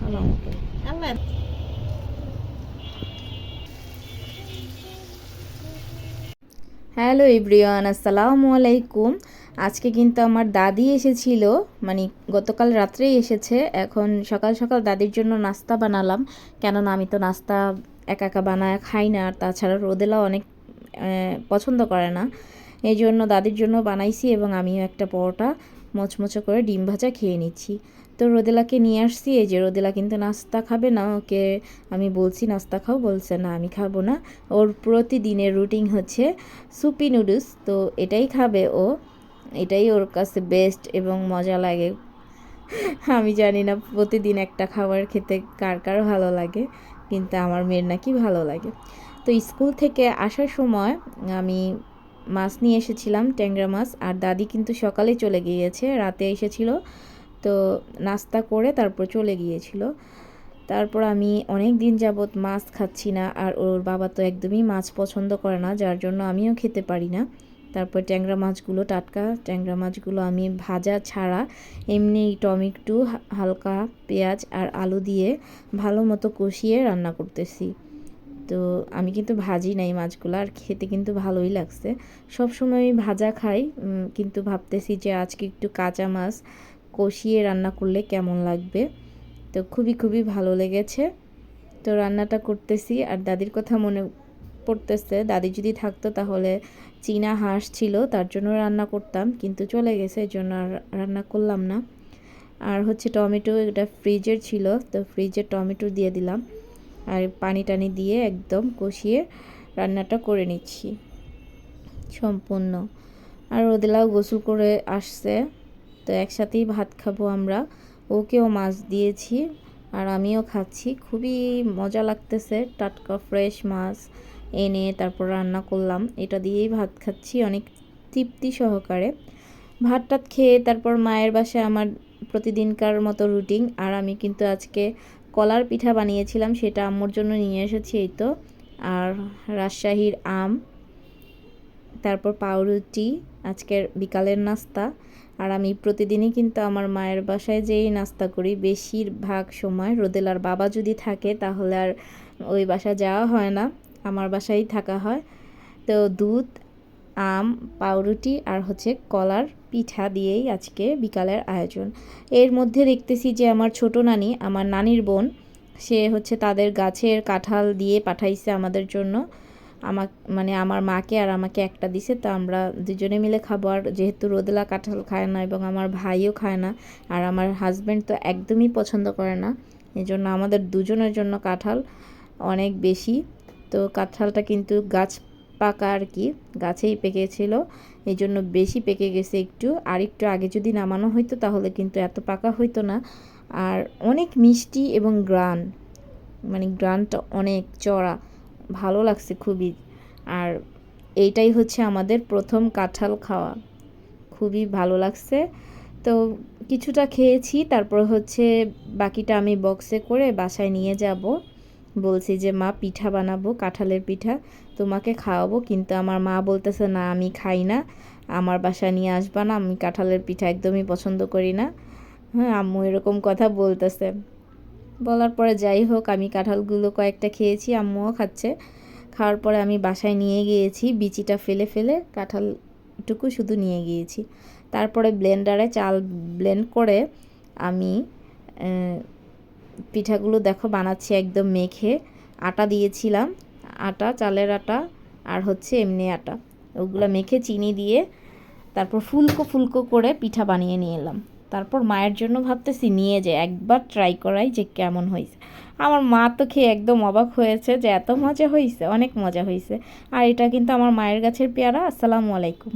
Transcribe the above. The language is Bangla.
আল্লাহ। হ্যালো এভরিওয়ান, আসসালামু আলাইকুম। আজকে কিন্তু আমার দাদি এসেছিল, মানে গতকাল রাত্রেই এসেছে। এখন সকাল সকাল দাদির জন্য নাস্তা বানালাম, কেননা আমি তো নাস্তা একা একা বানায় খাই না, আর তাছাড়া রোদেলাও অনেক পছন্দ করে না। এই জন্য দাদির জন্য বানাইছি এবং আমিও একটা পরোটা মচমচে করে ডিম ভাজা খেয়ে নিচ্ছি। তো রোদেলাকে নিয়ে আসছি, এই যে রোদেলা কিন্তু নাস্তা খাবে না, ওকে আমি বলছি নাস্তা খাও, বলছে না আমি খাবো না। ওর প্রতিদিনের রুটিন হচ্ছে সুপি নুডলস, তো এটাই খাবে ও, এটাই ওর কাছে বেস্ট এবং মজা লাগে। আমি জানি না প্রতিদিন একটা খাবার খেতে কার কার ভালো লাগে, কিন্তু আমার মেয়ের নাকি ভালো লাগে। তো স্কুল থেকে আসার সময় আমি মাছ নিয়ে এসেছিলাম, ট্যাংরা মাছ, আর দাদি কিন্তু সকালে চলে গিয়েছে, রাতে এসেছিল, তো নাস্তা করে তারপর চলে গিয়েছিল। তারপর আমি অনেক দিন যাবৎ মাছ খাচ্ছি না, আর ওর বাবা তো একদমই মাছ পছন্দ করে না, যার জন্য আমিও খেতে পারি না। তারপর ট্যাংরা মাছগুলো, টাটকা ট্যাংরা মাছগুলো আমি ভাজা ছাড়া এমনি টমেটো, হালকা পেঁয়াজ আর আলু দিয়ে ভালো মতো কষিয়ে রান্না করতেছি। তো আমি কিন্তু ভাজি নাই মাছগুলো, আর খেতে কিন্তু ভালোই লাগছে। সব সময় আমি ভাজা খাই, কিন্তু ভাবতেছি যে আজকে একটু কাঁচা মাছ কষিয়ে রান্না করলে কেমন লাগবে। তো খুবই খুবই ভালো লেগেছে। তো রান্নাটা করতেছি, আর দাদির কথা মনে পড়তেছে। দাদি যদি থাকতো তাহলে চীনা হাঁস ছিল, তার জন্য রান্না করতাম, কিন্তু চলে গেছে, এর জন্য আর রান্না করলাম না। আর হচ্ছে টমেটো, এটা ফ্রিজের ছিল, তো ফ্রিজের টমেটো দিয়ে দিলাম, আর পানি টানি দিয়ে একদম কষিয়ে রান্নাটা করে নিচ্ছি সম্পূর্ণ। আর ওদেলাও গোসল করে আসছে, তো একসাথেই ভাত খাবো আমরা। ওকেও মাছ দিয়েছি আর আমিও খাচ্ছি, খুবই মজা লাগতেছে। টাটকা ফ্রেশ মাছ এনে তারপর রান্না করলাম, এটা দিয়েই ভাত খাচ্ছি অনেক তৃপ্তি সহকারে। ভাত টাত খেয়ে তারপর মায়ের বাসায় আমার প্রতিদিনকার মতো রুটিন। আর আমি কিন্তু আজকে কলার পিঠা বানিয়েছিলাম, সেটা আম্মুর জন্য নিয়ে এসেছি, এই তো। আর রাজশাহীর আম, তারপর পাউরুটি আজকের বিকালের নাস্তা। আর আমি প্রতিদিনই কিন্তু আমার মায়ের বাসায় যেই নাস্তা করি, বেশিরভাগ সময় রোদেলার বাবা যদি থাকে তাহলে আর ওই বাসা যাওয়া হয় না, আমার বাসায় থাকা হয়। তো দুধ, আম, পাউরুটি আর হচ্ছে কলার পিঠা দিয়েই আজকে বিকালের আয়োজন। এর মধ্যে দেখতেছি যে আমার ছোট নানি, আমার নানির বোন, সে হচ্ছে তাদের গাছের কাঁঠাল দিয়ে পাঠাইছে আমাদের জন্য। মানে আমার মাকে আর আমাকে একটা দিছে, তো আমরা দুজনে মিলে খাবো। আর যেহেতু রোদেলা কাঁঠাল খায় না এবং আমার ভাইও খায় না, আর আমার হাজব্যান্ড তো একদমই পছন্দ করে না, এই জন্য আমাদের দুজনের জন্য কাঁঠাল অনেক বেশি। তো কাঁঠালটা কিন্তু গাছ পাকা আর কি, গাছেই পেকেছিল, এই জন্য বেশি পেকে গেছে একটু। আর একটু আগে যদি নামানো হইতো তাহলে কিন্তু এত পাকা হইতো না। আর অনেক মিষ্টি এবং গ্রান, মানে গ্রানটা অনেক চড়া, ভালো লাগছে খুবই। আর এইটাই হচ্ছে আমাদের প্রথম কাঁঠাল খাওয়া, খুবই ভালো লাগছে। তো কিছুটা খেয়েছি, তারপর হচ্ছে বাকিটা আমি বক্সে করে বাসায় নিয়ে যাব। বলছি যে মা পিঠা বানাবো, কাঁঠালের পিঠা, তোমাকে খাওয়াবো, কিন্তু আমার মা বলতেছে না আমি খাই না, আমার বাসায় নিয়ে আসবা না, আমি কাঁঠালের পিঠা একদমই পছন্দ করি না। হ্যাঁ, আম্মু এরকম কথা বলতেছে। বলার পরে যাই হোক, আমি কাঁঠালগুলো কয়েকটা খেয়েছি, আম্মুও খাচ্ছে। খাওয়ার পরে আমি বাসায় নিয়ে গিয়েছি, বিচিটা ফেলে ফেলে কাঁঠালটুকু শুধু নিয়ে গিয়েছি। তারপরে ব্লেন্ডারে চাল ব্লেন্ড করে আমি পিঠাগুলো দেখো বানাচ্ছি একদম মেখে। আটা দিয়েছিলাম, আটা, চালের আটা আর হচ্ছে এমনি আটা, ওগুলো মেখে চিনি দিয়ে তারপর ফুলকো ফুলকো করে পিঠা বানিয়ে নিয়ে এলাম। তারপর মায়ের জন্য ভাবতেছি নিয়ে যে একবার ট্রাই করাই যে কেমন হয়েছে। আমার মা তো খেয়ে একদম অবাক হয়েছে যে এত মজা হয়েছে, অনেক মজা হয়েছে। আর এটা কিন্তু আমার মায়ের গাছের পেয়ারা। আসসালামু আলাইকুম।